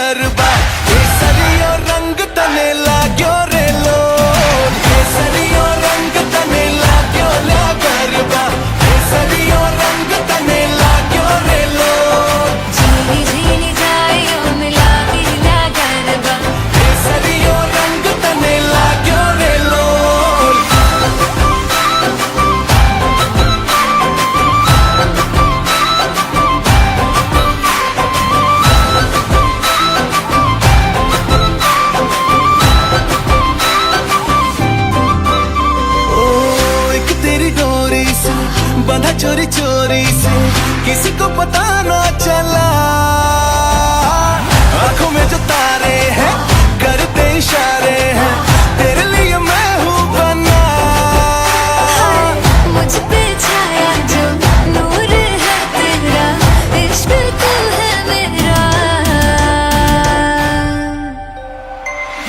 गरबा केसरियो रंग तने लाग्यो रे लो केसरियो रंग तने लाग्यो ला गरबा केसरियो रंग तने लाग्यो रे लो झीनी झीनी जायो मिलावी ला गरबा केसरियो रंग तने लाग्यो रे लो बंधा चोरी चोरी से किसी को पता ना चला आंखों में जो तारे हैं करते इशारे हैं तेरे लिए मैं हूँ बना मुझ पे छाया जो नूर है तेरा इश्क तू है मेरा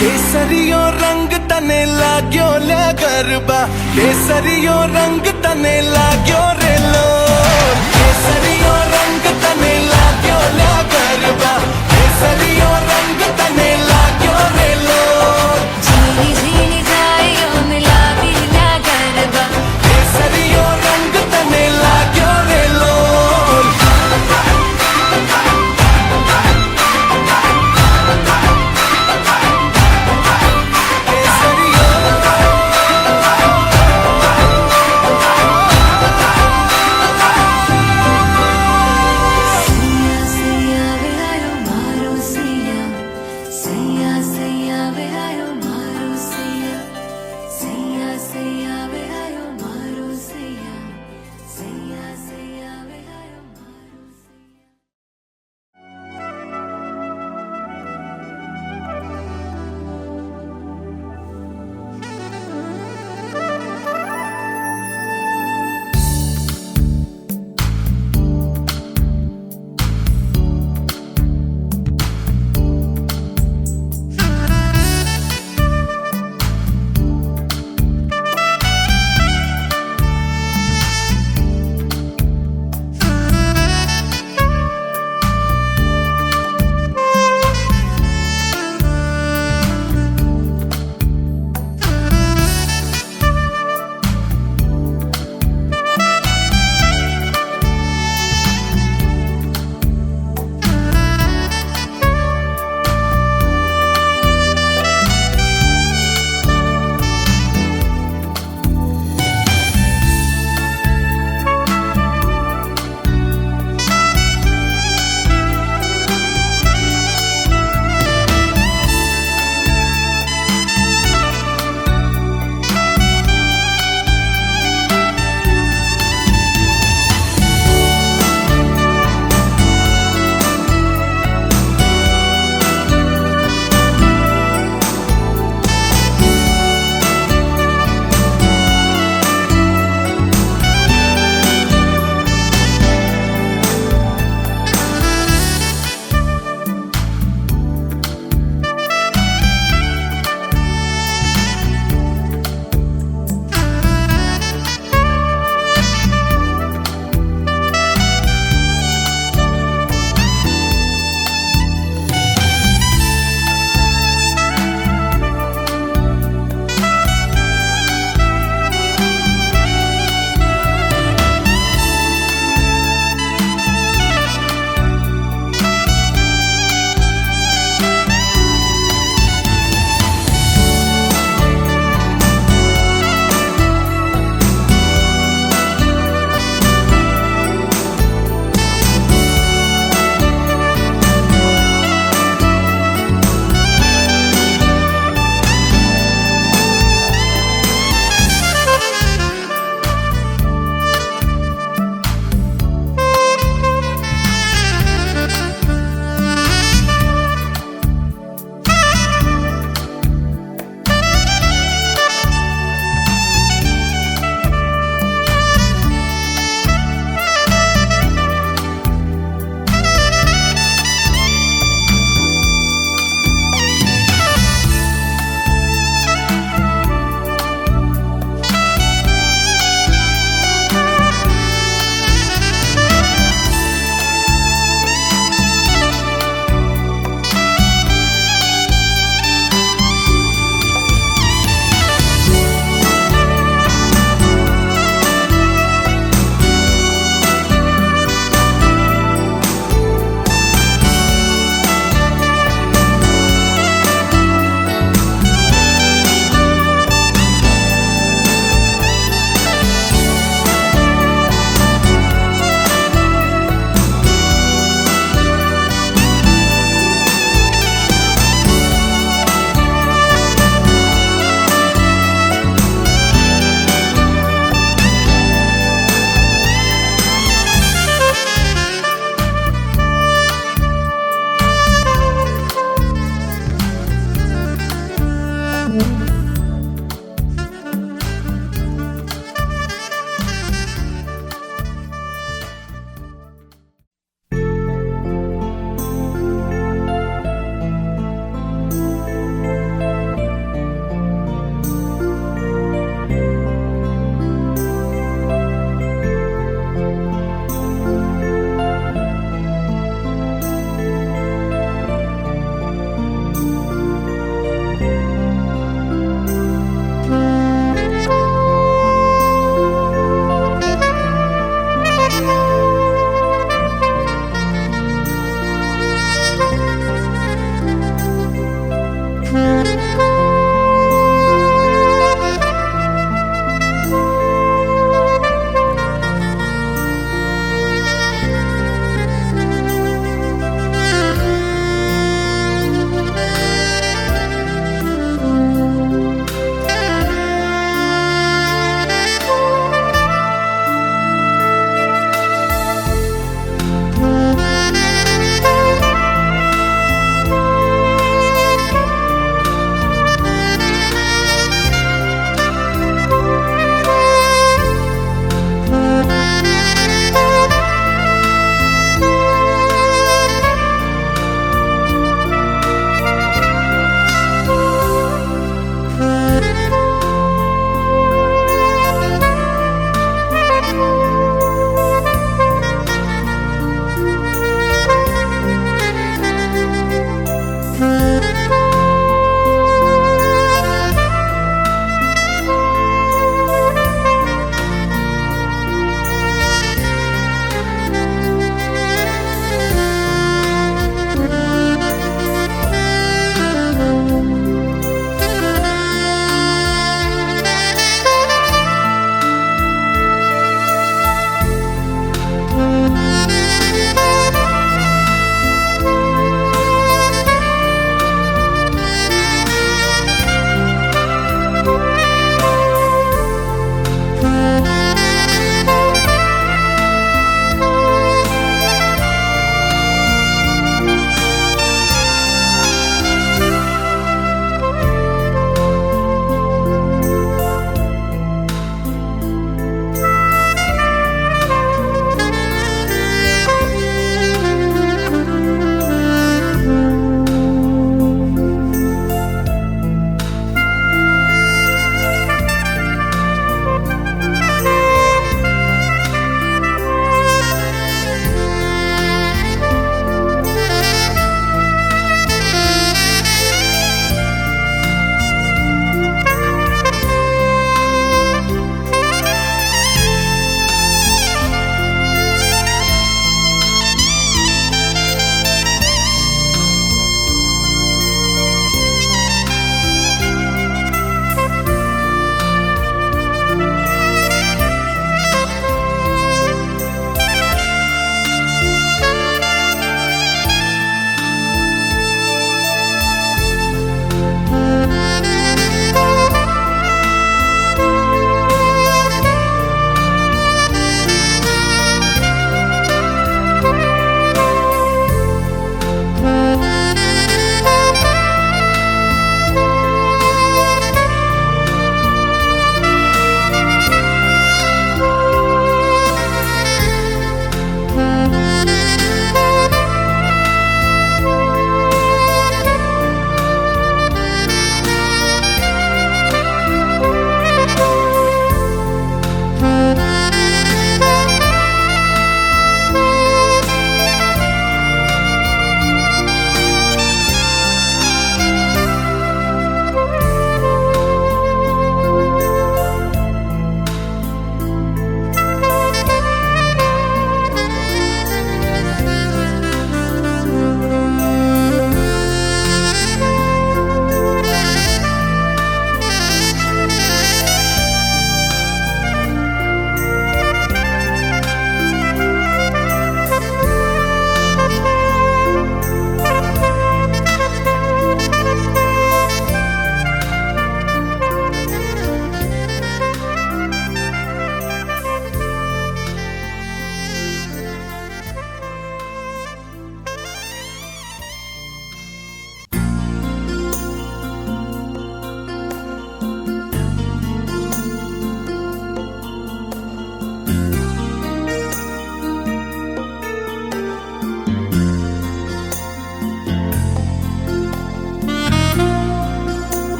केसरियो रंग तने लाग्यो ला गरबा केसरियो रंग तने लाग्यो रे लो केसरियो रंग तने लाग्यो ला गरबा केसरियो रंग तने लाग्यो रे लो झीनी झीनी जायो मिलावी ला गरबा केसरियो रंग तने लाग्यो रे लो सिया वे आयो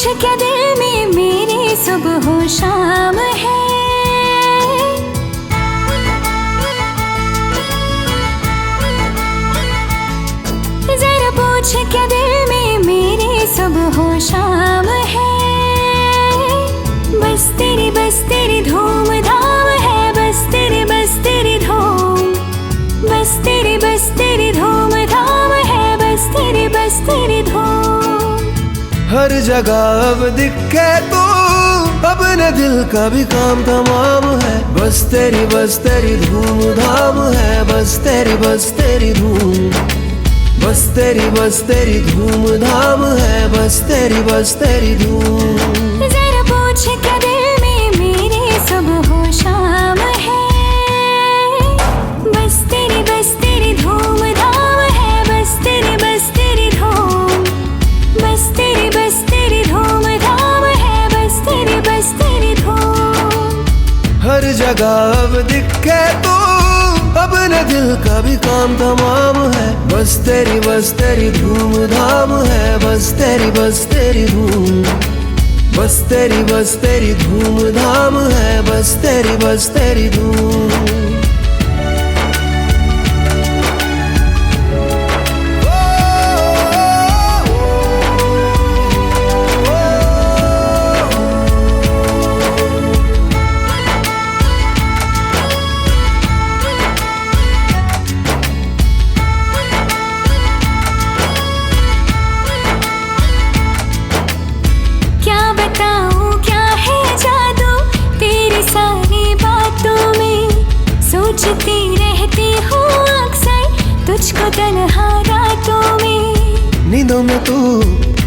क्या दिल में मेरे सुबह हो शाम है। जरा पूछ क्या दिल में मेरे सुबह हो शाम है। बस तेरी धूम धाम है। बस तेरी धूम, बस तेरी धूम धाम है। बस तेरी धूम। हर जगह अब दिखे तू, अपने दिल का भी काम तमाम है। बस तेरी धूम धाम है। बस तेरी धूम, बस तेरी धूम धाम है। बस तेरी धूम। जरा पूछ क्या दिल में मेरे सुबह हो शाम है। बस तेरी धूम धाम है। बस तेरी धूम, बस तेरी धूम धाम है। बस तेरी धूम। हर जगह अब दिखे तू, अपने दिल का भी काम तमाम है। बस तेरी धूम धाम है। बस तेरी धूम, बस तेरी धूम धाम है। बस तेरी धूम। सोचती रहती हूँ अक्सर तुझको तन्हा रातों में। नींदों में तू,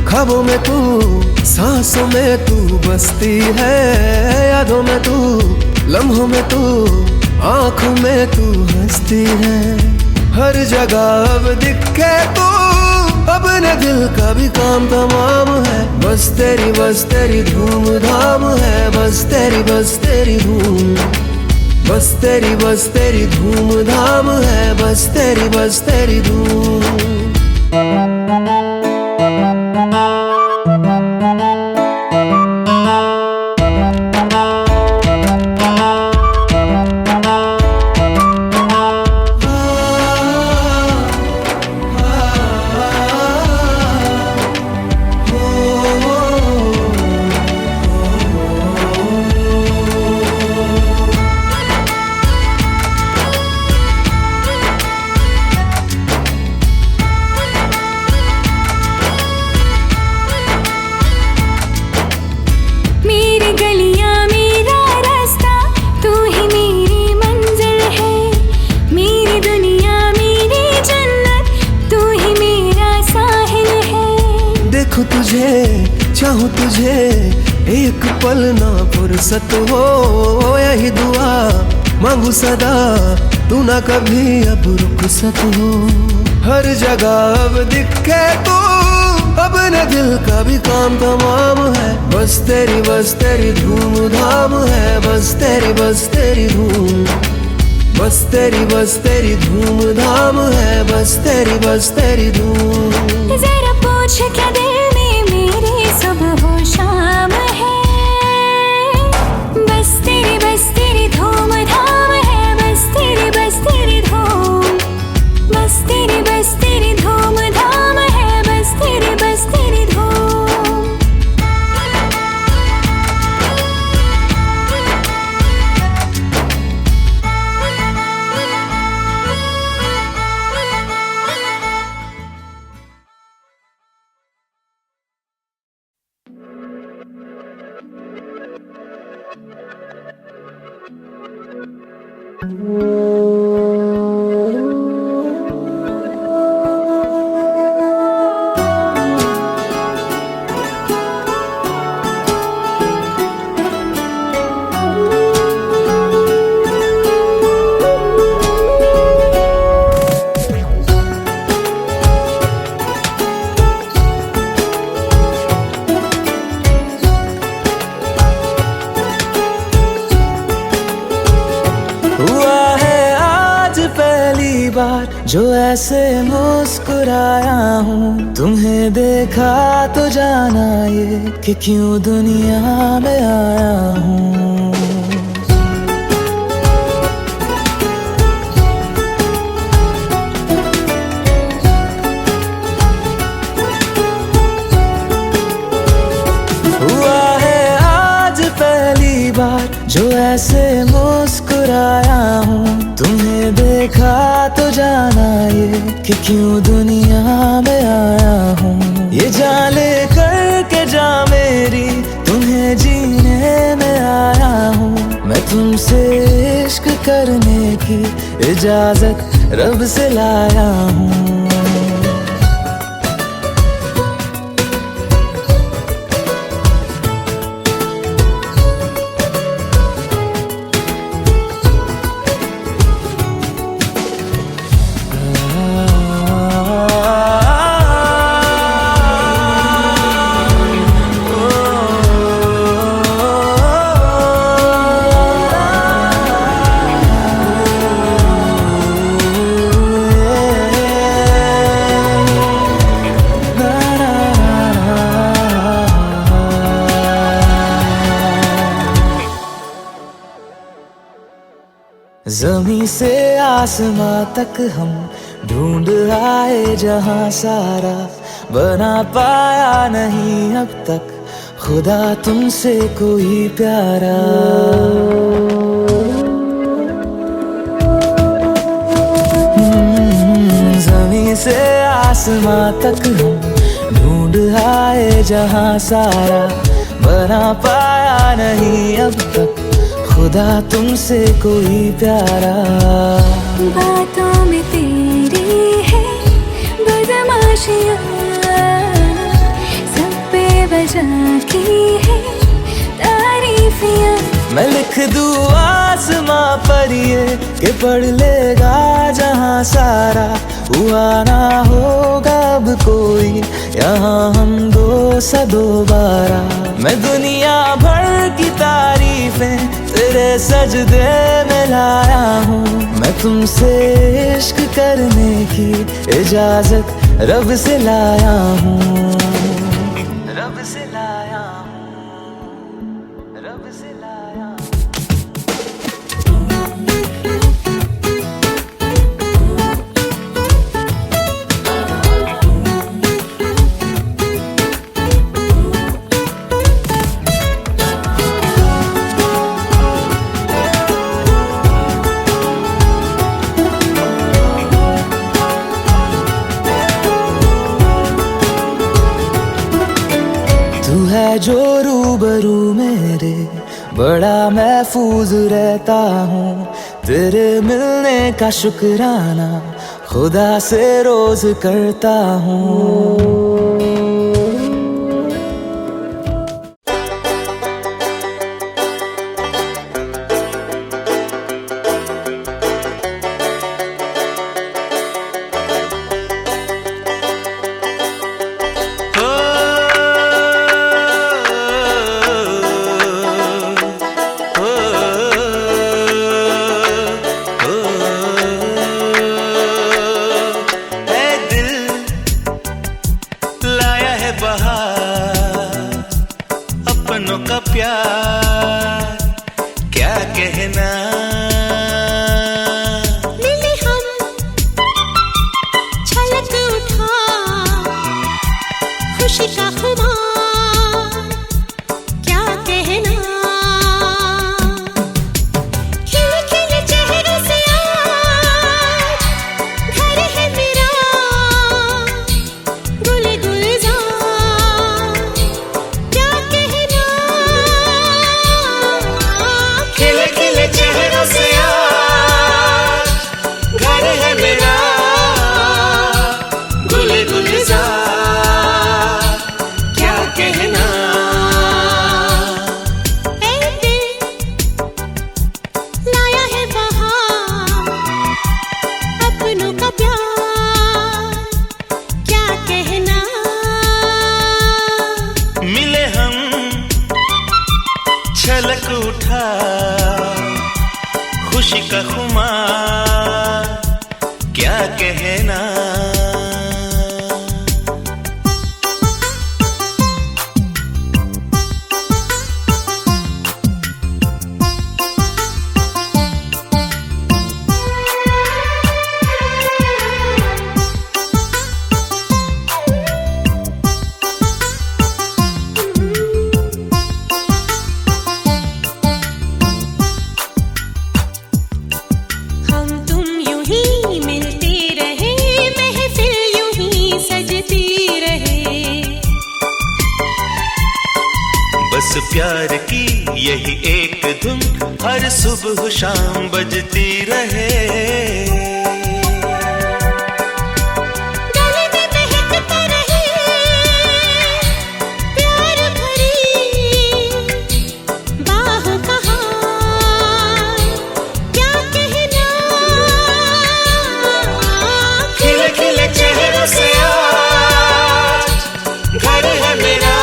ख्वाबों में तू, सांसों में तू बसती है। यादों में तू, लम्हों में तू, आँखों में तू हंसती है। हर जगह अब दिखे तू, अपने दिल का भी काम तमाम है। बस तेरी धूम धाम है। बस तेरी धूम, बस तेरी धूम धाम है। बस तेरी धूम। चाहूं तुझे एक पल ना फुर्सत हो। यही दुआ मांगू सदा, तू ना कभी अब रुखसत हो। हर जगह अब दिखे तू, अपने दिल का भी काम तमाम है। बस तेरी धूम धाम है। बस तेरी धूम, बस तेरी धूम धाम है। बस तेरी धूम। जरा पूछ क्या दिल में मेरे सुबह हो शाम है। बस तेरी धूम धाम है। बस तेरी धूम, बस तेरी धूम धाम है। बस तेरी धूम। बार जो ऐसे मुस्कुराया हूँ, तुम्हें देखा तो जाना ये कि क्यों दुनिया में आया हूँ। हुआ है आज पहली बार जो ऐसे मुस्कुराया हूँ, तुम्हें देखा तो जाना ये कि क्यों दुनिया में आया हूँ। ये जान ले करके जा मेरी, तुम्हें जीने में आया हूँ। मैं तुमसे इश्क करने की इजाजत रब से लाया हूँ। ज़मीं से आसमां तक हम ढूंढ आए जहां सारा, बना पाया नहीं अब तक खुदा तुमसे कोई प्यारा। ज़मीं से आसमां तक हम ढूंढ आए जहां सारा, बना पाया नहीं अब तक खुदा तुमसे कोई प्यारा। बातों में तेरी है बदमाशियाँ, सब पे वजह की है तारीफियाँ। मैं लिख दूँ आसमां पर ये कि पढ़ लेगा जहां सारा, हुआ ना होगा अब कोई यहाँ हम दो सा दोबारा। मैं दुनिया भर की तारीफें तेरे सजदे में लाया हूँ। मैं तुमसे इश्क करने की इजाजत रब से लाया हूँ। रब से लाया हूँ, रब से लाया हूँ। तू है जो रूबरू मेरे, बड़ा महफूज रहता हूँ। तेरे मिलने का शुक्राना खुदा से रोज करता हूँ। अपनों का प्यार क्या कहना, मिले हम छलक उठा खुशी का खुमार क्या कहना। खिले खिले चेहरों से आज घर है मेरा, गुल गुलजार क्या कहना। खिले खिले चेहरों से आज घर है मेरा, गुल गुलजार क्या कहना। ऐ दिल लाया है बहार, अपनों का प्यार क्या कहना। मिले हम छलक उठा खुशी का खुमार क्या क्या कहना। बस प्यार की यही एक धुन हर सुबह शाम बजती रहे। गले में महकता रहे प्यार भरी बाहों का हार, क्या कहना। खिले खिले चेहरों से आज घर है मेरा,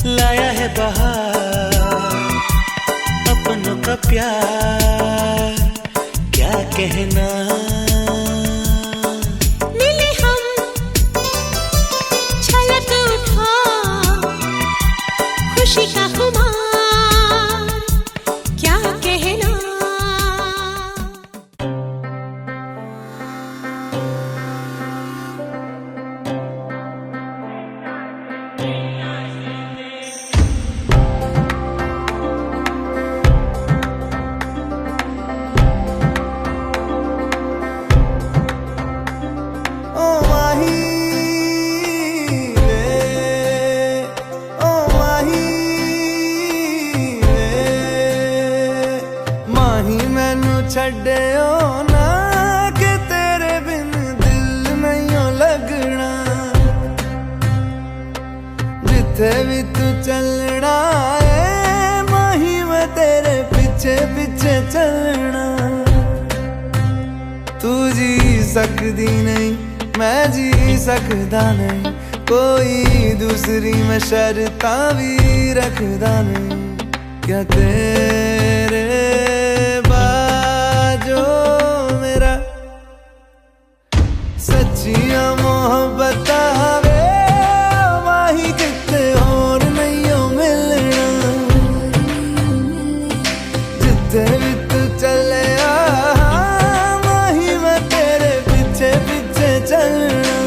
लाया है बहार अपनों का प्यार, क्या कहना। मिले हम छलक उठा खुशी का खुमार, क्या कहना। छड्डियो ना कि तेरे बिन दिल नहीं लगना, जिथे भी तू चलना है माही मैं तेरे पीछे पीछे चलना। तू जी सकदी नहीं मैं जी सकदा नहीं, कोई दूसरी मैं शर्तां भी रखदा नहीं। क्या तेरे जो मेरा सच्चियां मोहब्बत वे माही किते और नहीं हो मिलना, जिथे भी तू चले माही मैं तेरे पीछे पीछे चलना।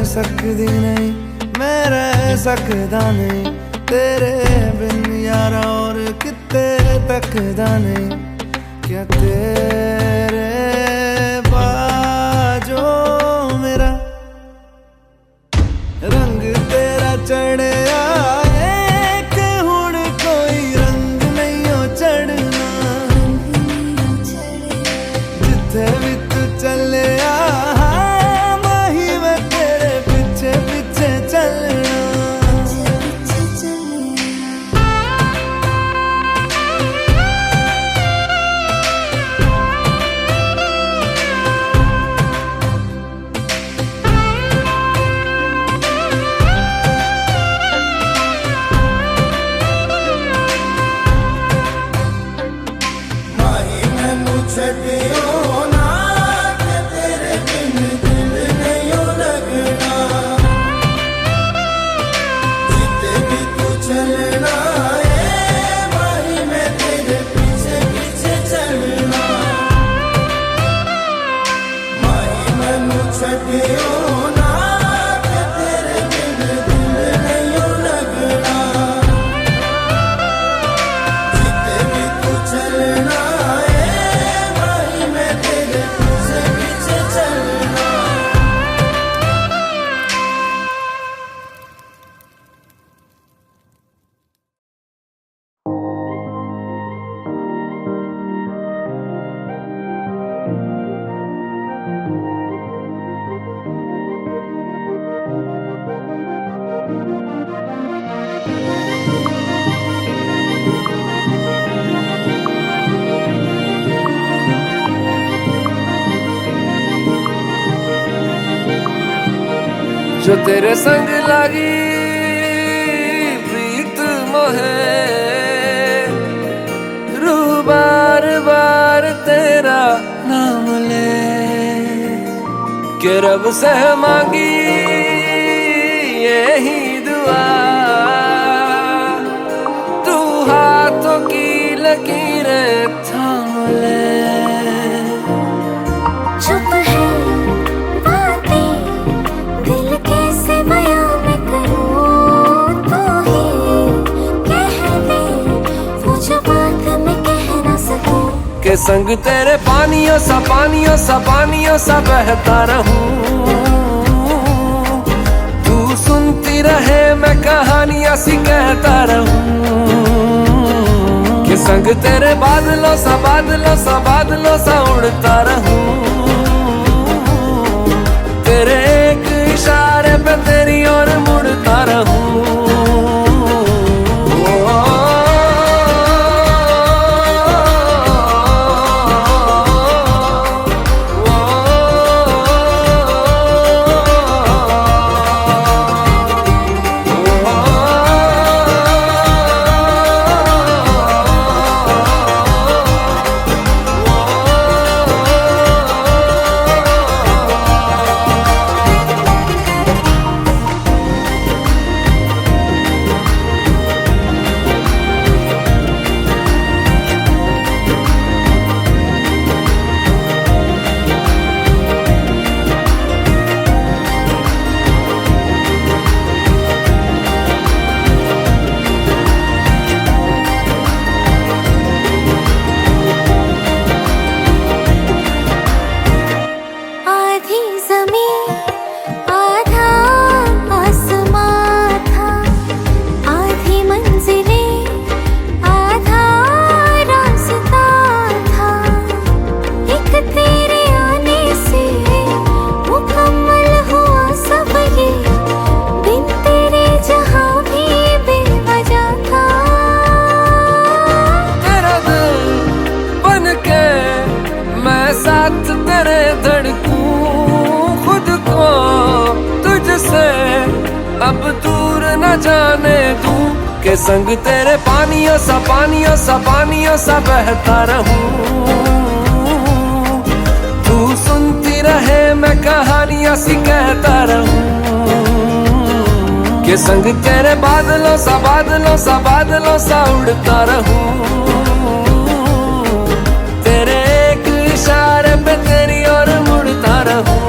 सकदी नहीं मैं रह सकदा नहीं, तेरे बिन यारा और किते तकदा नहीं। क्या तेरे बाजो मेरा रंग तेरा चढ़िया कि हुण कोई रंग नहीं हो चढ़ना, जिथे भी तू चले जो तेरे संग लागी प्रीत मोहे, रू बार बार तेरा नाम ले के रब से मांगी यही दुआ, तू हाथों की लकीरें थाम ले। चुप है बातें दिल कैसे बयां मैं करूं, तू ही कह दे वो जो बात मैं कह ना सकूं। के संग तेरे पानियों सा बहता रहूं, तू सुनती रहे मैं कहानियां सी कहता रहूं। के संग तेरे बादलों सा उड़ता रहूं, तेरे एक इशारे पे तेरी ओर मुड़ता रहूं। आधी ज़मीं आधा आसमां था, आधी मंजिलें आधा रास्ता था। एक तेरे आने से मुकम्मल हुआ सब ये, बिन तेरे जहां भी बेवजह था। तेरा दिल बन के मैं साथ तेरे धड़कूं, खुद को तुझसे अब दूर न जाने दूं। के संग तेरे पानियों सा बहता रहूं, तू सुनती रहे मैं कहानियां सी कहता रहूं। के संग तेरे बादलों सा उड़ता रहूं, तेरे एक इशारे पे तेरी ओर मुड़ता रहूं।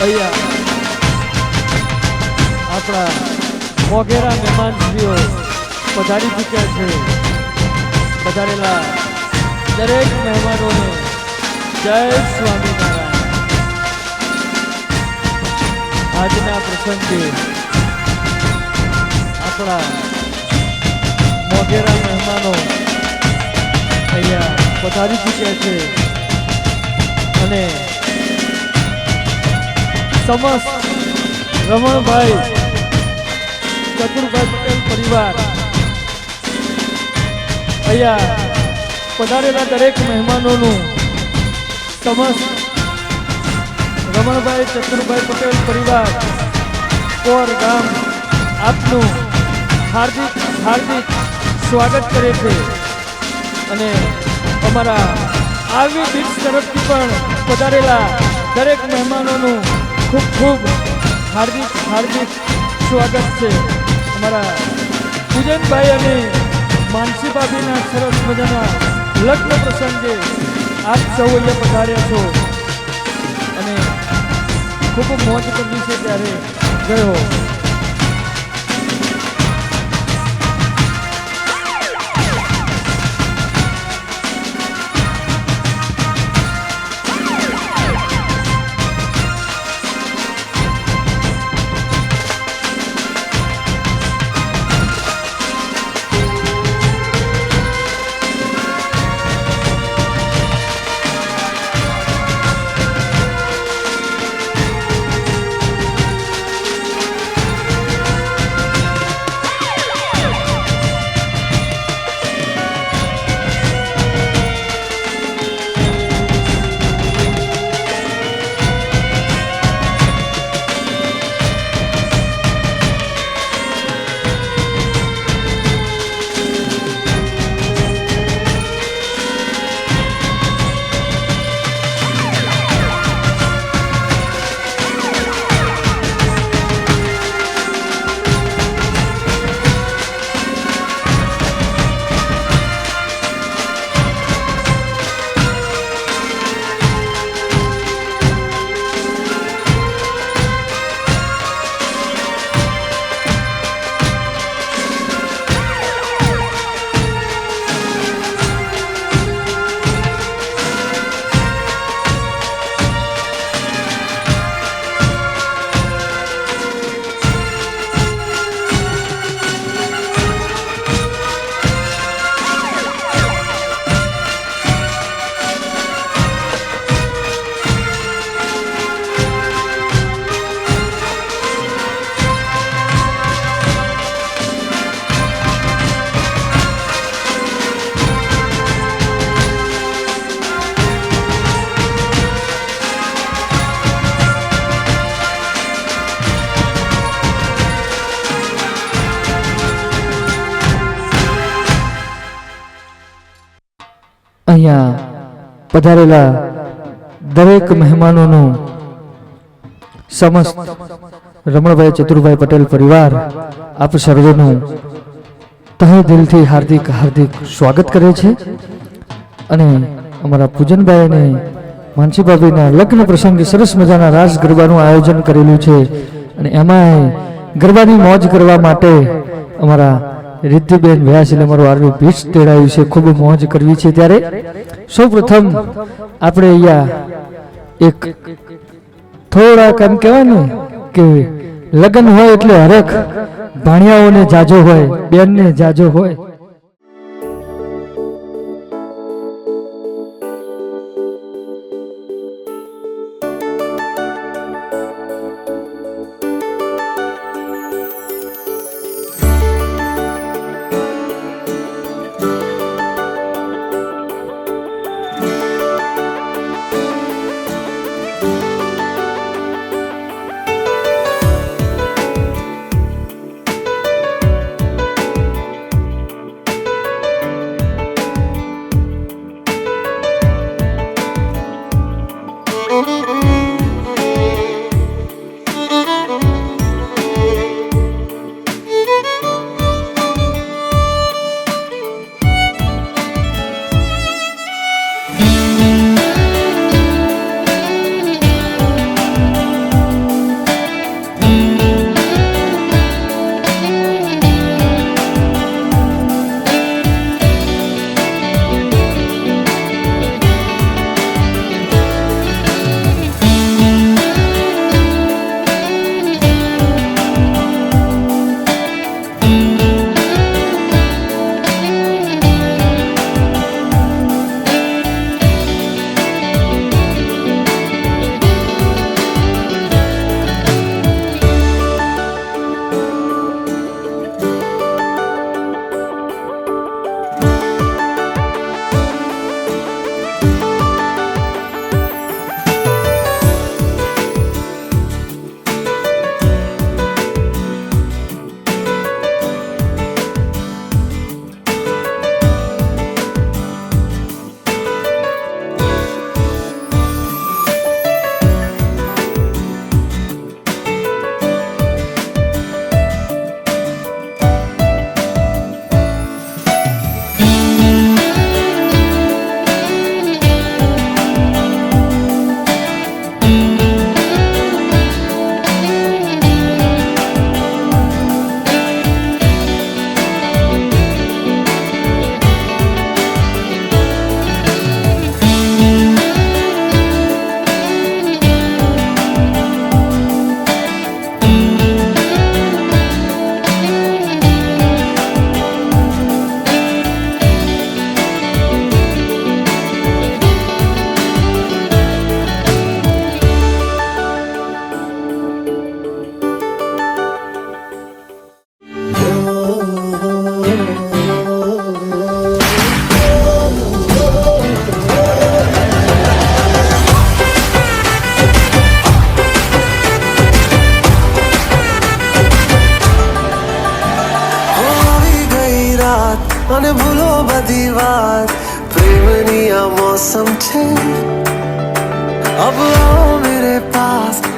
અહીંયા આપણા મોઘેરા મહેમાનશ્રીઓ પધારી ચૂક્યા છે. પધારેલા દરેક મહેમાનોને જય સ્વામિનારાયણ. આજના પ્રસંગે આપણા મોઘેરા મહેમાનો અહીંયા પધારી ચૂક્યા છે અને સમસ્ત રમણભાઈ ચતુરભાઈ પટેલ પરિવાર અહીંયા પધારેલા દરેક મહેમાનોનું સમસ્ત રમણભાઈ ચતુરભાઈ પટેલ પરિવાર કોર ગામ આપનું હાર્દિક હાર્દિક સ્વાગત કરે છે અને અમારા આવી બીચ તરફથી પણ પધારેલા દરેક મહેમાનોનું ખૂબ ખૂબ હાર્દિક હાર્દિક સ્વાગત છે. અમારા પૂજનભાઈ અને માનસી ભાભીના સરસ મજાના લગ્ન પ્રસંગે આપ સૌ અહીંયા પધાર્યા છો અને ખૂબ મોજ કરવી છે ત્યારે ગયો. અહીંયા પધારેલા દરેક મહેમાનોનું સમસ્ત રમણભાઈ ચતુરભાઈ પટેલ પરિવાર આપ સર્વેનું તહે દિલથી હાર્દિક હાર્દિક સ્વાગત કરે છે અને અમારા પૂજનભાઈ અને માનસી ભાભીના લગ્ન પ્રસંગે સરસ મજાના રાસ ગરબાનું આયોજન કરેલું છે અને એમાં ગરબાની મોજ કરવા માટે અમારા રિદ્ધિબેન વ્યાસને અમારું આરવી ભીટ તેડાયું છે. ખૂબ મોજ કરવી છે ત્યારે સૌ પ્રથમ આપણે અહીંયા એક થોડાક એમ કહેવાય ને કે લગ્ન હોય એટલે હરેક ભાણિયાઓને જાજો હોય, બેનને જાજો હોય.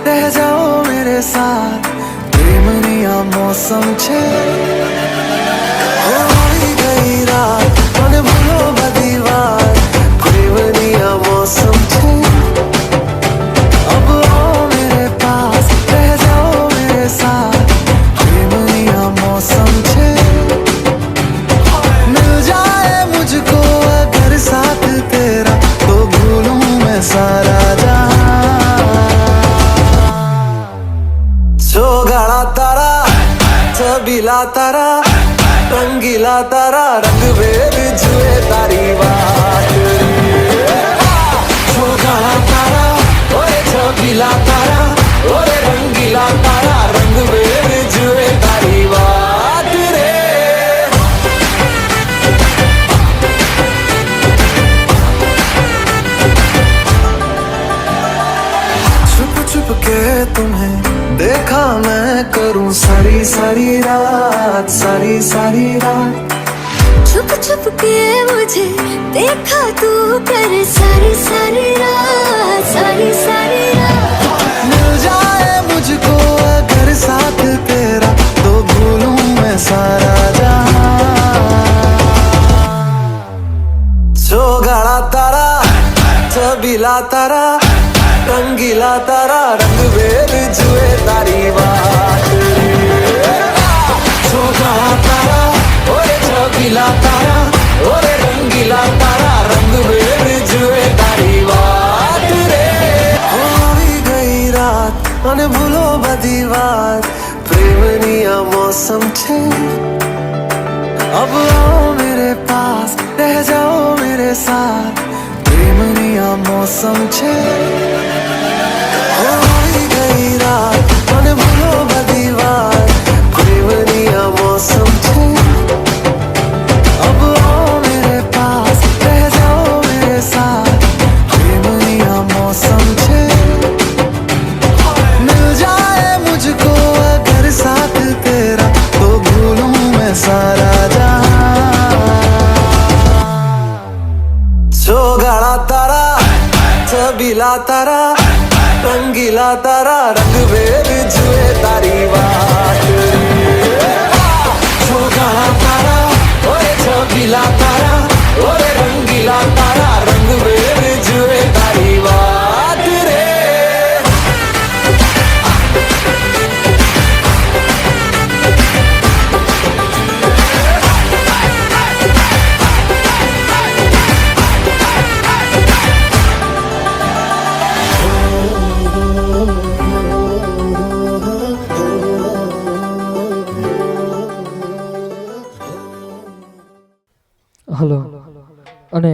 रह जाओ मेरे साथ प्रेमनिया मौसम छे होई गई रात મને ભૂલો બધી વાત પ્રેમનિયા मौसम छे अब आओ मेरे पास रह जाओ मेरे साथ प्रेमनिया मौसम छे मिल जाए मुझको अगर साथ तेरा तो भूलूं मैं सारा गाड़ा तारा छबीला तारा रंगीला तारा रंग वेद जुए तारी बात गाड़ा तारा ओए छबीला तारा ओए रंगीला तारा रंग वेद जुए तारी बात रे छुप छुप के तुम्हें देखा मैं करूं सारी सारी रात सारी सारी रात छुप छुप के मुझे देखा तू कर सारी सारी रात सारी सारी रात मिल जाए मुझको अगर साथ तेरा तो भूलूं मैं सारा जहां गाड़ा तारा छबीला तारा रंगीला तारा रंग वेद जुए तारी बात गाड़ा तारा ओए छबीला तारा ओए रंगीला तारा रंग वेद जुए तारी बात रे होई गई रात મને ભૂલો બધી વાત પ્રેમનિયા मौसम छे अब आओ मेरे पास रह जाओ मेरे साथ प्रेमनिया मौसम छे होई गई रात મને ભૂલો બધી વાત પ્રેમનિયા मौसम छे अब आओ मेरे पास रह जाओ मेरे साथ प्रेमनिया मौसम छे मिल जाए मुझको अगर साथ तेरा तो भूलूं मैं सारा गाड़ा तारा छबीला तारा रंगीला तारा रंग वेद जुए तारी बात गाड़ा तारा ओए छबीला तारा ओए रंगीला तारा रंग वेद जुए तारी बात रे હલો અને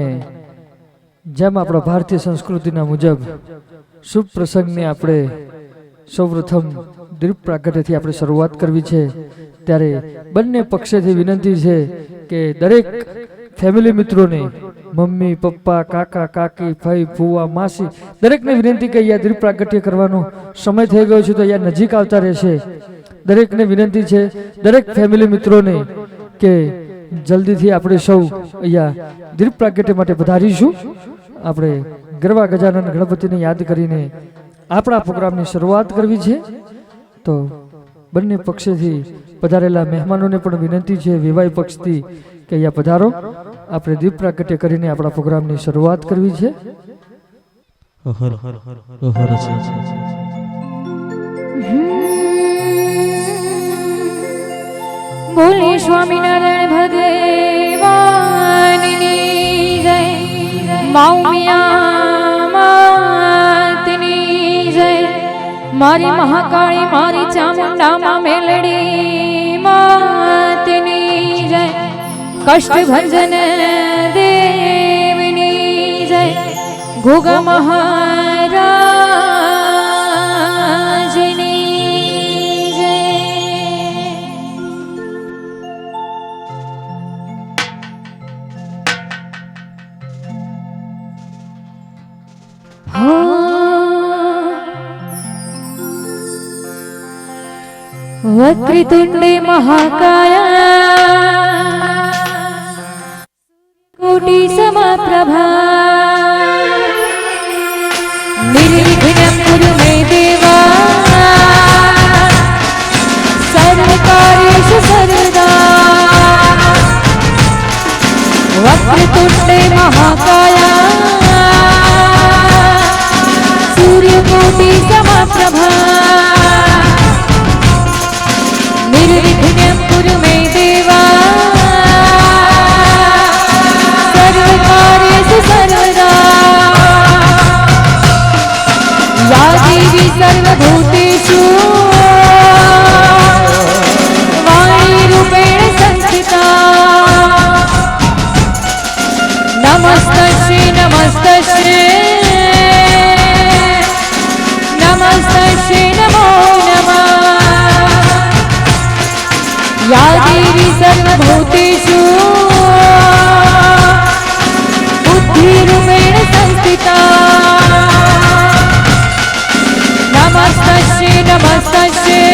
જેમ આપણા ભારતીય સંસ્કૃતિના મુજબ શુભ પ્રસંગની આપણે સૌપ્રથમ દીપ પ્રાગટ્યથી આપણે શરૂઆત કરવી છે ત્યારે બંને પક્ષેથી વિનંતી છે કે દરેક ફેમિલી મિત્રોને મમ્મી પપ્પા કાકા કાકી ભાઈ ફુવા માસી દરેકને વિનંતી કે અહીંયા દીપ પ્રાગટ્ય કરવાનો સમય થઈ ગયો છે તો અહીંયા નજીક આવતા રહેશે દરેકને વિનંતી છે દરેક ફેમિલી મિત્રોને કે જલ્દીથી આપણે સૌ અહીંયા દીપ પ્રાગટ્ય માટે પધારીશું આપણે ગરવા ગજાનન ગણપતિને યાદ કરીને આપણા પ્રોગ્રામની શરૂઆત કરવી છે તો બંને પક્ષેથી પધારેલા મહેમાનોને પણ વિનંતી છે વિવાહ પક્ષથી કે અહીંયા પધારો આપણે દીપ પ્રાગટ્ય કરીને આપણા પ્રોગ્રામની શરૂઆત કરવી છે બોલે સ્વામિનારાયણ ભગવાનની જય માઉમિયા માતની જય મારી મહાકાળી મારી ચામુંડામાં મેલડી માતની જય કષ્ટભંજન દેવની જય ગોગા મહારાજની જય वक्रतुंडे महाकाया कोटि समप्रभा निर्विघ्नं कुरु मे देवा नमस्तस्यै नमो नमः या देवी सर्वभूतेषु बुद्धिरूपेण संस्थिता नमस्तस्यै नमस्तस्यै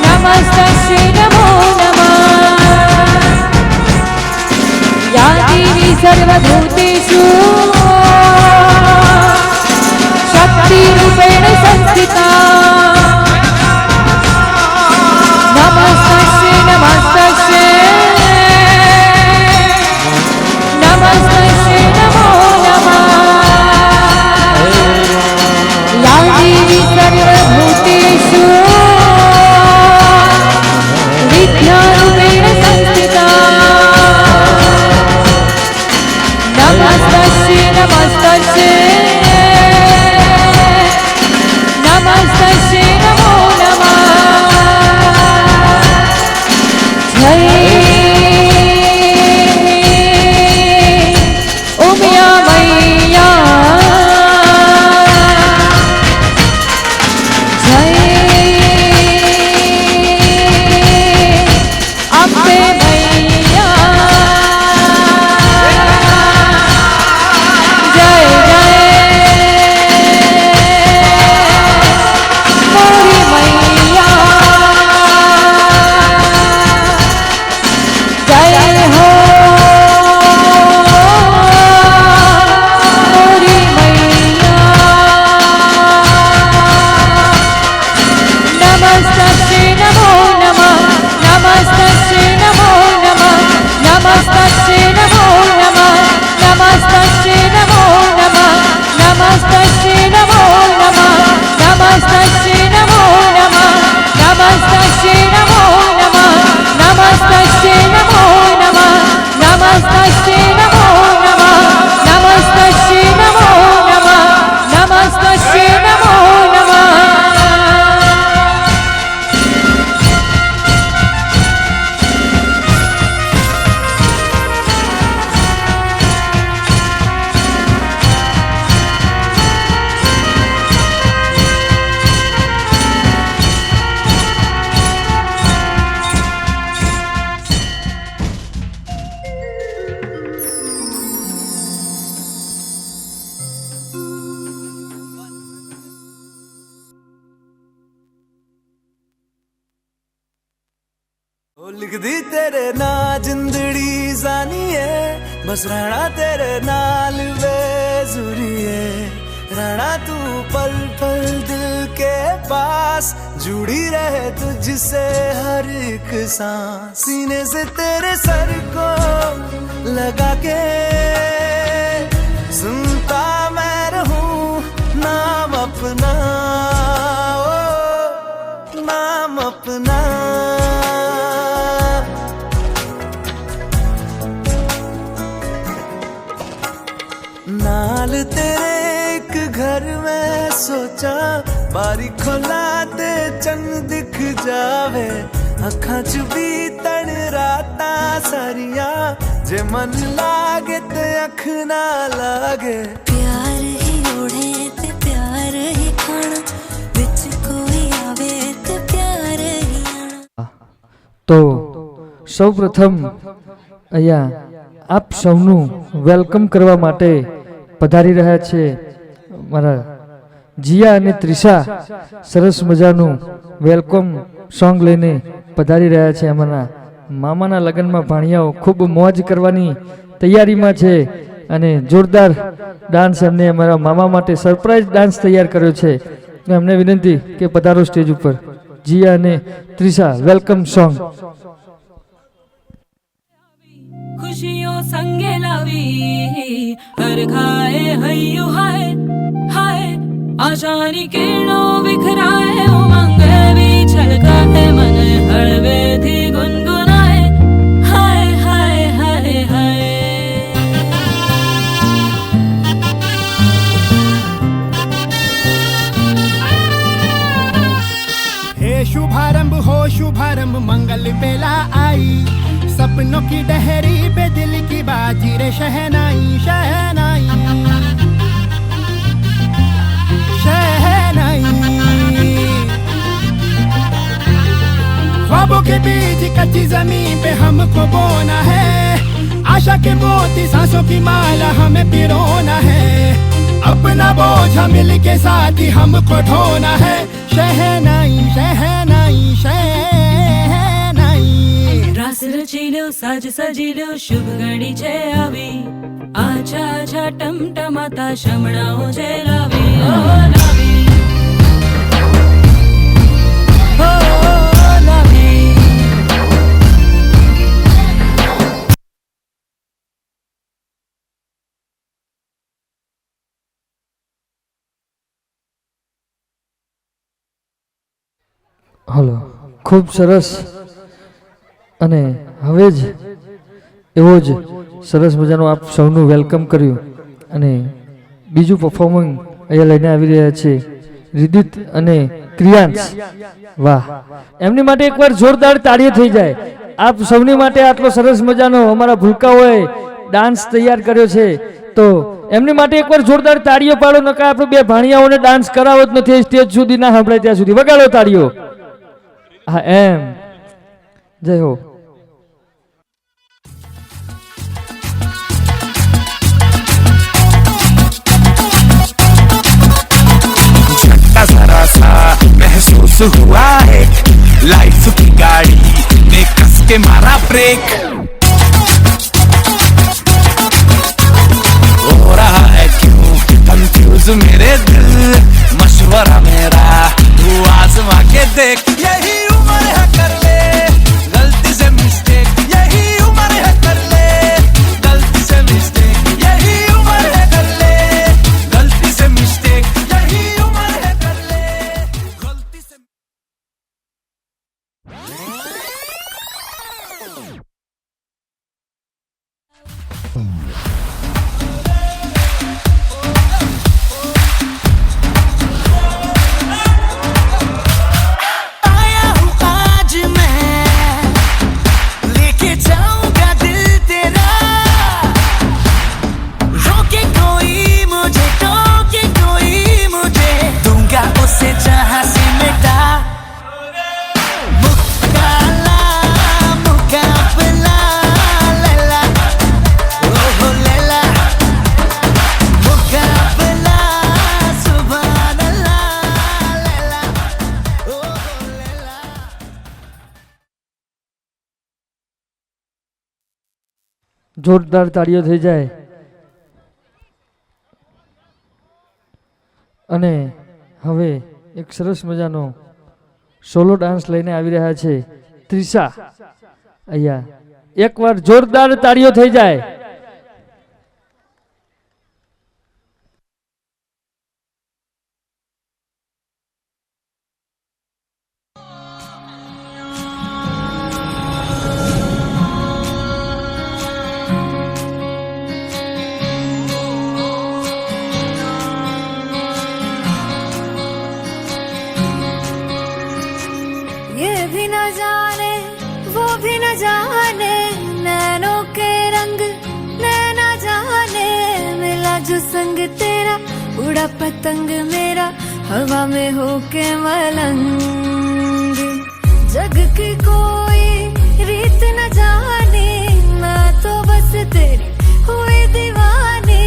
नमस्तस्यै नमो नमः या देवी सर्वभूतेषु शक्तिरूपेण संस्थिता नमस्तस्यै नमस्तस्यै नमस्तस्यै नमो नमः या देवी सर्वभूतेषु विद्यारूपेण संस्थिता नमस्तस्यै नमस्तस्यै नमस्तस्यै नमो नमः जय उमिया मैया जय अम्बे मैया जय जय मोरी मैया जय हो मोरी मैया नमस्तस्यै नमो नमः नमस्तस्यै नमो नमः नमस्तस्यै नमो नमः नमस्तस्यै नमो नमः नमस्तस्यै नमो नमः नमस्तस्यै नमो नमः नमस्तस्यै नमो नमः नमस्तस्यै नमो नमः नमस्तस्यै नमो नमः नमस्तस्यै नमो नमः नमस्तस्यै नमो नमः ओ लिख दी तेरे ना जिंदड़ी जानिए बस रहना तेरे नाल बेजुरिए रहना तू पल पल दिल के पास जुड़ी रहे तुझसे हर एक सांस सीने से तेरे सर को लगा के सुनता मैं रहूं नाम अपना ओ नाम अपना नाल तेरे एक घर में सोचा बारी खोला ते चंद दिख जावे अखां च भी तन राता सारिया जे मन लागे ते अख ना लागे प्यार ही ओढ़े ते प्यार ही खाना विच कोई आवे ते प्यार ही आना તો સૌ પ્રથમ અહીંયા આપ સૌનું વેલકમ કરવા માટે પધારી રહ્યા છે મારા જીયા અને ત્રિષા સરસ મજાનું વેલકમ સોંગ લઈને પધારી રહ્યા છે અમારા મામાના લગ્નમાં ભાણિયાઓ ખૂબ મોજ કરવાની તૈયારીમાં છે અને જોરદાર ડાન્સ અમને અમારા મામા માટે સરપ્રાઈઝ ડાન્સ તૈયાર કર્યો છે અમને વિનંતી કે પધારો સ્ટેજ ઉપર જીયા અને ત્રિષા વેલકમ સોંગ खुशियों संगे लावी हर खाए हयु हाय हाय आशानी किरणों बिखराए उमंग भी छलकाए मन हड़वे थी गुनगुनाए हाय हाय हाय हाय हे शुभारंभ हो शुभारंभ मंगल बेला आई सपनों की डहरी पे दिल की बाजी रे शहनाई शहनाई ख्वाबों के बीज कच्ची जमीन पे हमको बोना है, आशा के मोती सांसों की माला हमें पिरोना है, अपना बोझ मिल के साथ ही हमको ढोना है। शहनाई शहनाई शहनाई रास रचीलो साज सजीलो शुभ घड़ी छे आवी, आछा आछा टमटमाता शमणाओ जे लावी, ओ लावी, ओ लावी। હલો, ખૂબ સરસ. અને હવે જ એવો જ સરસ મજાનું આપ સૌનું વેલકમ કર્યું. અને બીજું પરફોર્મન્સ અહીંયા લઈને આવી રહ્યા છે રિદિત અને ક્રિયાંશ. વાહ, એમની માટે એકવાર જોરદાર તાળીઓ થઈ જાય. આપ સૌની માટે આટલો સરસ મજાનો અમારા ભૂલકાઓએ ડાન્સ તૈયાર કર્યો છે, તો એમની માટે એકવાર જોરદાર તાળીઓ પાડો. નકા આપણે બે ભાણિયાઓને ડાન્સ કરાવો જ નથી, સ્ટેજ સુધી ના સંભળાય ત્યાં સુધી વગાડો તાળીઓ. હા, એમ. જય હો. जरा सा महसूस हुआ है, लाइफ की गाड़ी ने कस के मारा ब्रेक, हो रहा है क्यों कंफ्यूज मेरे दिल, मशवरा मेरा तू आजमा के देख, यही उम्र है कर ले गलती से मिस्टेक, यही उम्र है कर ले गलती से मिस्टेक, यही उम्र है कर ले गलती से मिस्टेक, यही उम्र है कर ले गलती से। आया हूँ आज मैं, लेके जाऊंगा दिल तेरा, रोके कोई मुझे टोके कोई मुझे, दूंगा उसे जहाँ से मिटा, मुकाला मुकाबला लैला, ओहो लैला, मुकाबला सुभान अल्लाह लैला, ओहो लैला। જોરદાર તાળીઓ થઈ જાય. અને હવે એક સરસ મજાનો સોલો ડાન્સ લઈને આવી રહ્યા છે ત્રિષા. અહીંયા એકવાર જોરદાર તાળીઓ થઈ જાય. ये भी न जाने वो भी न जाने, नैनों के रंग नैना जाने, मिला जो संग तेरा उड़ा पतंग मेरा, हवा में होके मलंग, जग की कोई रीत न जाने, मैं तो बस तेरी हुई दीवानी,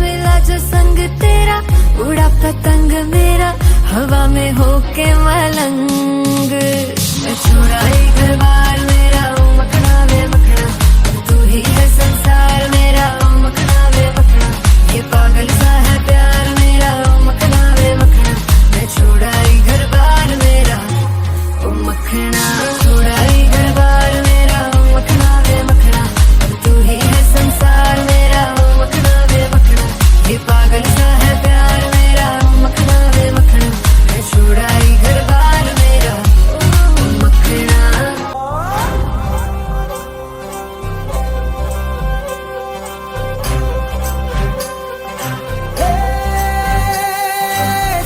मिला जो संग तेरा उड़ा पतंग मेरा, हवा में होके मलंग, मैं छुड़ाई घर बार मेरा, ओ मखना वे मखना, तू ही है संसार मेरा, ओ मखना वे मखना, ये पागल सा है प्यार मेरा, ओ मखना वे मखना, मैं छुड़ाई घर बार मेरा, ओ मखना, छुड़ाई घर बार मेरा, ओ मखना वे मखना, तू ही है संसार मेरा, ओ मखना वे मखना, ये पागल सा है प्यार मेरा, ओ मखना वे मखना, मैं छुड़ाई घर बार मेरा, ओ मखना।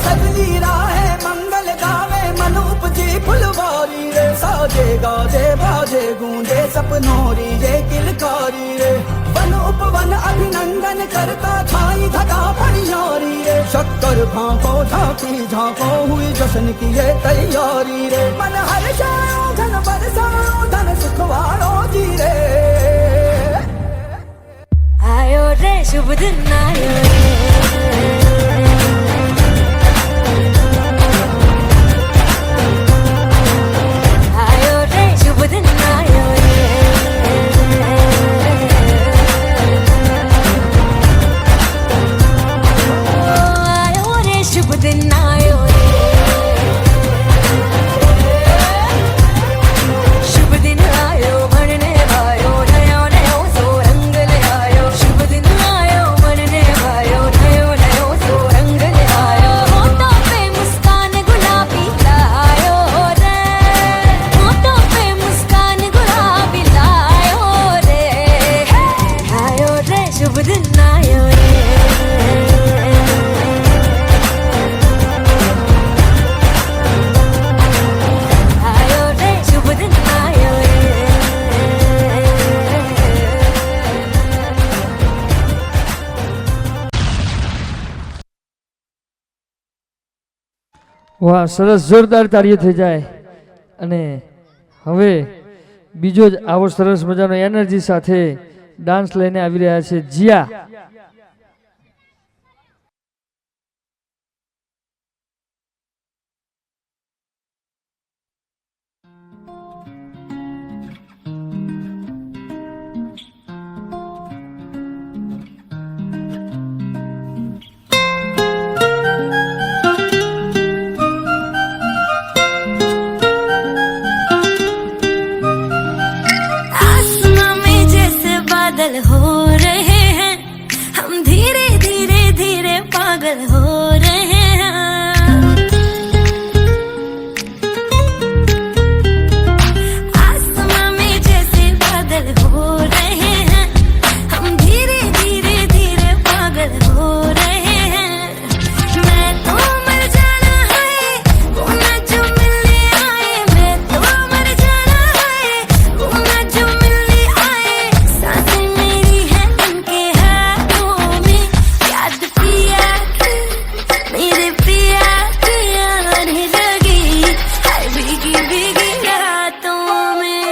सजनी राहे मंगल गावे मन उपजी फुलवारी रे, साजे गाजे बाजे गूंजे सपनोरी रे किलकारी रे, वन उपवन अभिनंदन करता छाई धगा फनियारी रे, शक्कर भांको झांकी झांको हुई जश्न की ये तैयारी रे, मन हर जाओ धन बरस सारो धन सुख वालो जी रे आयो रे शुभ दिन आयो आयो रे शुभ दिन आयो आयो रे शुभ दिन आयो शुभ दिन आयो बनने भायो नयो नयो सो रंग ले आयो शुभ दिन आयो बनने भायो नयो नयो सो रंग ले आयो होठों पे मुस्कान गुलाबी लायो रे होठों पे मुस्कान गुलाबी लायो रे आयो रे शुभ दिन आयो आयो रे शुभ दिन आयो વાહ, સરસ, જોરદાર તાળીઓ થઈ જાય. અને હવે બીજો જ આવો સરસ મજાનો એનર્જી સાથે ડાન્સ લઈને આવી રહ્યા છે જીયા. आसमां में जैसे बादल हो रहे हैं हम धीरे धीरे धीरे पागल हो रहे हैं आसमां में जैसे बादल हो रहे हैं हम धीरे धीरे धीरे पागल हो रहे हैं मैं तो मर जाना है वो ना जो मिलने आए मैं तो मर जाना है वो ना जो मिलने आए सांसें मेरी है उनके हाथों में याद पिया की मेरे पिया की आने लगी हाय भीगी भीगी रातों में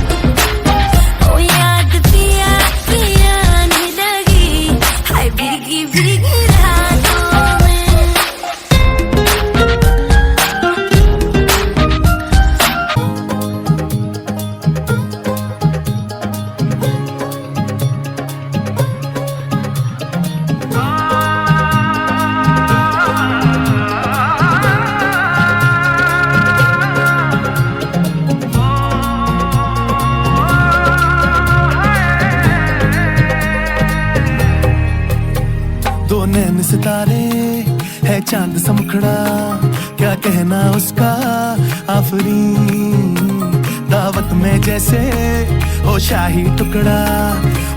ओ याद पिया की आने लगी हाय भीगी भीगी रातों में दो नैन सितारे है चांद समखड़ा क्या कहना उसका आफरीन दावत में जैसे हो शाही टुकड़ा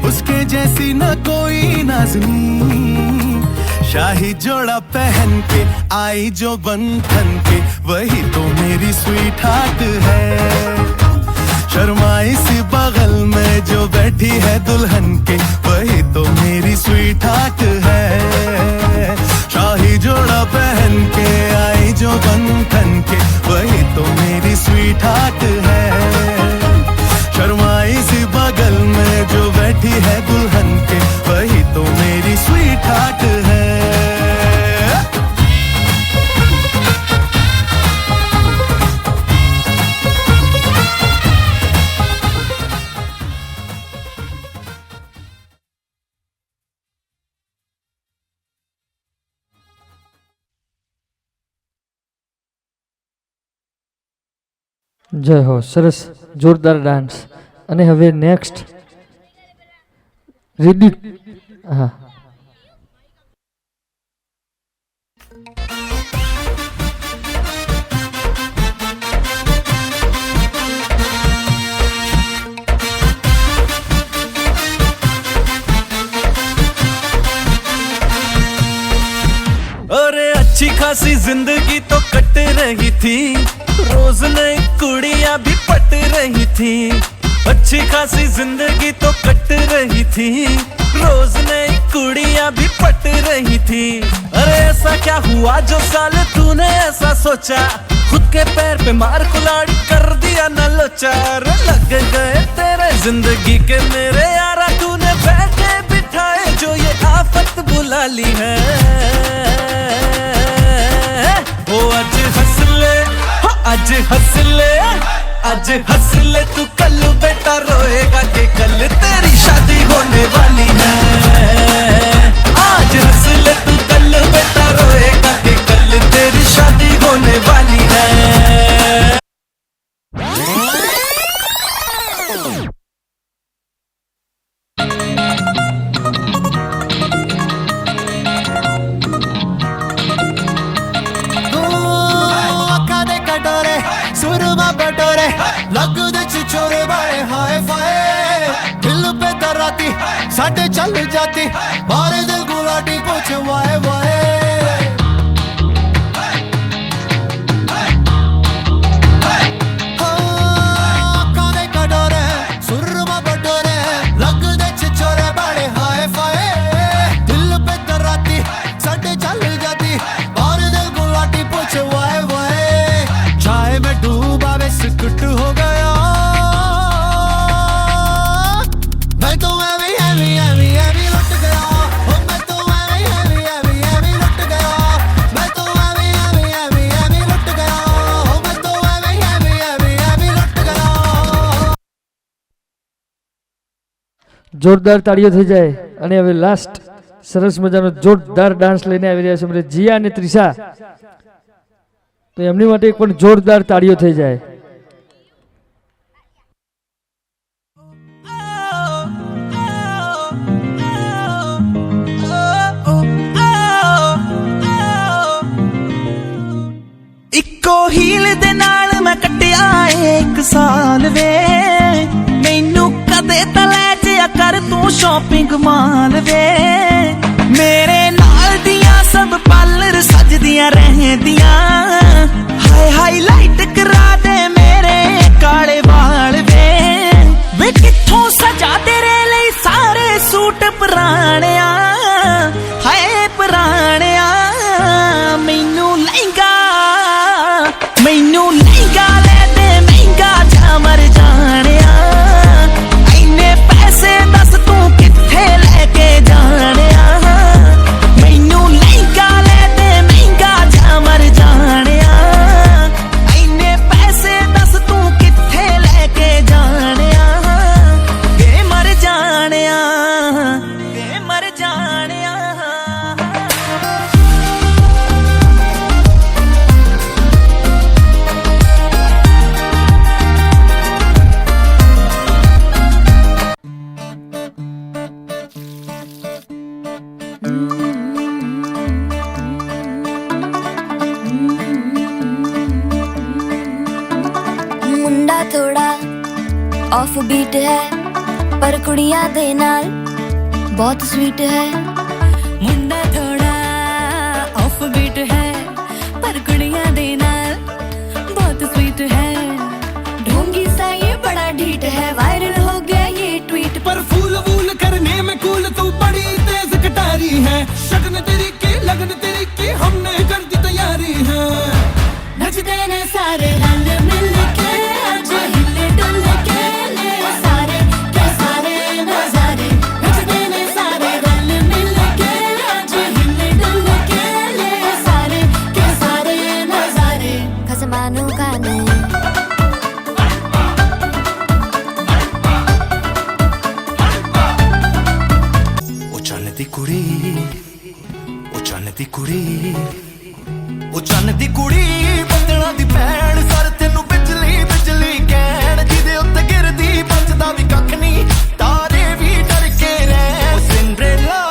उसके जैसी न कोई नाज़नीन शाही जोड़ा पहन के आई जो बंधन के वही तो मेरी स्वीट हार्ट है शर्माई सी बगल में जो बैठी है दुल्हन के वही तो मेरी स्वीट हार्ट है शाही जोड़ा पहन के आई जो बंधन के वही तो मेरी स्वीट हार्ट है शर्माई सी बगल में जो बैठी है दुल्हन के वही तो मेरी स्वीट हार्ट है જય હો, સરસ, જોરદાર ડાન્સ. અને હવે નેક્સ્ટ રેડી. હા, अरे अच्छी खासी जिंदगी तो कट रही थी रोज नई कुड़ियां भी पट रही थी अच्छी खासी जिंदगी तो कट रही थी रोज नई कुड़ियां भी पट रही नहीं थी। अरे ऐसा क्या हुआ जो साले तूने ऐसा सोचा, खुद के पैर पे मार कुल्हाड़ी कर दिया न लोचा। अरे लग गए तेरे जिंदगी के मेरे यारा, तूने बैठे बिठाए जो ये आफत बुला ली है। ओ आज हंस ले, हो आज हंस ले, आज हंस ले तू, कल बेटा रोएगा कि कल तेरी शादी होने वाली है। आज हंस ले तू, कल बेटा रोएगा कि कल तेरी शादी होने वाली है। ਅੱਖਾਂ ਦੇ ਕਟੋਰੇ ਸੁਰਮਾ ਬਟੋਰੇ ਲੱਗਦੇ ਚਿਚੋਰੇ ਬਾਏ ਹਾਏ ਫਾਏ ਦਿਲ पे तराती साडे चल जाती मारे दिल गुलाटी कुछ वाए वाए ਅੱਖਾਂ ਦੇ ਕਟੋਰੇ ਸੁਰਮਾ ਬਟੋਰੇ ਲੱਗਦੇ ਚਿਚੋਰੇ ਬਾਏ ਹਾਏ ਫਾਏ ਦਿਲ पे तराती साडे चल जाती मारे दिल गुलाटी कुछ वाए वाए चाहे मैं डूबा वे सिकुट हो गया मैं तो एवी एवी एवी एवी लुट गया ओ मैं तो एवी एवी एवी एवी लुट गया मैं तो एवी एवी एवी एवी लुट गया ओ मैं तो एवी एवी एवी एवी लुट गया જોરદાર તાળીઓ થઈ જાય. અને હવે લાસ્ટ સરસ મજાનો જોરદાર ડાન્સ લઈને આવી રહ્યા છે અમારે જીયા અને ત્રિષા. તો એમની માટે એક પણ જોરદાર તાળીઓ થઈ જાય. ਇੱਕੋ ਹੀਲ ਦੇ ਨਾਲ ਮੈਂ ਕੱਟਿਆ ਏ 1 ਸਾਲ ਵੇ, ਮੈਨੂੰ ਕਦੇ ਤਾਂ ਲੈ ਜਿਆ ਕਰ ਤੂੰ ਸ਼ਾਪਿੰਗ ਮਾਲ ਵੇ। ਮੇਰੇ ਨਾਲ ਦੀਆਂ ਸਭ ਪਾਰਲਰ ਸਜਦੀਆਂ ਰਹਿੰਦੀਆਂ, ਹਾਏ ਹਾਈਲਾਈਟ ਕਰਾ ਦੇ ਮੇਰੇ ਕਾਲੇ ਵਾਲ ਵੇ। ਵੇ ਕਿੱਥੋਂ ਸਜਾ ਤੇਰੇ ਲਈ ਸਾਰੇ ਸੂਟ ਪੁਰਾਣਿਆ, ਹਾਏ ਪੁਰਾਣਿਆ। ਮੈਨੂੰ ਲਹਿੰਗਾ ਲੈ ਦੇ ਮਹਿੰਗਾ ਜਾ ਮਰ ਜਾਣਿਆ। ਇੰਨੇ ਪੈਸੇ ਦੱਸ ਤੂੰ ਕਿੱਥੇ ਲੈ ਕੇ ਜਾਣਿਆ। ਮੈਨੂੰ ਲਹਿੰਗਾ ਲੈ ਦੇ ਮਹਿੰਗਾ ਜਾ ਮਰ ਜਾਣਿਆ। ਇੰਨੇ ਪੈਸੇ ਦੱਸ ਤੂੰ ਕਿੱਥੇ ਲੈ ਕੇ ਜਾਣਿਆ। ਵੇ ਮਰ ਜਾਣਿਆ, ਵੇ ਮਰ ਜਾਣਿਆ। ਮੁੰਡਾ ਥੋੜਾ ਆਫ ਬੀਟ ਹੈ ਪਰ ਕੁੜੀਆਂ ਦੇ ਨਾਲ ਬਹੁਤ ਸਵੀਟ ਹੈ। ਮੁੰਡਾ ਥੋੜਾ ਆਫ ਬੀਟ ਹੈ ਪਰ ਕੁੜੀਆਂ ਦੇ ਨਾਲ ਬਹੁਤ ਸਵੀਟ ਹੈ। ढोंगी सा ये बड़ा ढीठ है, वायरल हो गया ये ट्वीट। पर फूल वूल करने में कूल तू बड़ी तेज कटारी है। शगन तेरी की लगन तेरी की हमने कर दी तैयारी है। नचते ने सारे रंग मिल के आज हिले डुल के ले सारे के सारे नजारे। नचते ने सारे रंग मिल के आज हिले डुल के ले सारे के सारे नजारे। खसमानों का नहीं ਚੰਨ ਦੀ ਕੁੜੀ, ਉਹ ਚੰਨ ਦੀ ਕੁੜੀ ਬੱਦਲਾਂ ਦੀ ਭੈਣ। ਸਰ ਤੈਨੂੰ ਬਿਜਲੀ ਬਿਜਲੀ ਕਹਿਣ, ਜਿਹਦੇ ਉੱਤੇ ਗਿਰਦੀ ਬਚਦਾ ਵੀ ਕੱਖ ਨਹੀਂ, ਤਾਰੇ ਵੀ ਡਰ ਕੇ ਰਹਿਣ। ਉਹ ਸਿੰਡਰੇਲਾ,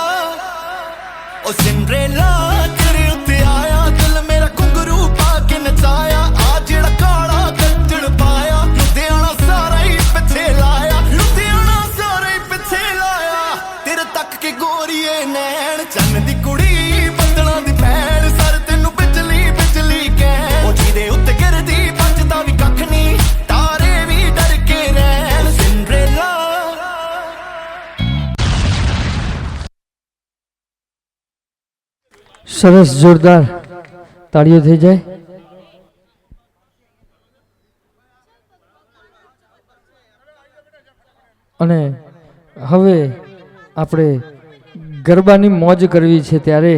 ਉਹ ਸਿੰਡਰੇਲਾ ਤੇਰੇ ਉੱਤੇ ਆਇਆ, ਦਿਲ ਮੇਰਾ ਘੁੰਗਰੂ ਪਾ ਕੇ ਨਚਾਇਆ। ਆ ਜਿਹੜਾ ਕਾਲਾ ਕੱਟੜ ਪਾਇਆ, ਲੁਧਿਆਣਾ ਸਾਰਾ ਹੀ ਪਿੱਛੇ ਲਾਇਆ, ਲੁਧਿਆਣਾ ਸਾਰਾ ਹੀ ਪਿੱਛੇ ਲਾਇਆ। ਤੇਰੇ ਤੱਕ ਕੇ ਗੋਰੀਏ ਨੈਣ, ਚੰਨ ਦੀ ਕੁੜੀ ਬੱਦਲਾਂ ਦੀ ਭੈਣ। ਸਰ ਤੈਨੂੰ ਬਿਜਲੀ ਬਿਜਲੀ ਕਹਿਣ, ਉਹ ਜਿਹਦੇ ਉੱਤੇ ਗਿਰਦੀ ਬਚਦਾ ਵੀ ਕੱਖ ਨਹੀਂ, ਤਾਰੇ ਵੀ ਡਰ ਕੇ ਰਹਿਣ। ਸਿੰਡਰੇਲਾ। સરસ જોરદાર તાળીઓ થઈ જાય. અને હવે આપણે ગરબાની મોજ કરવી છે ત્યારે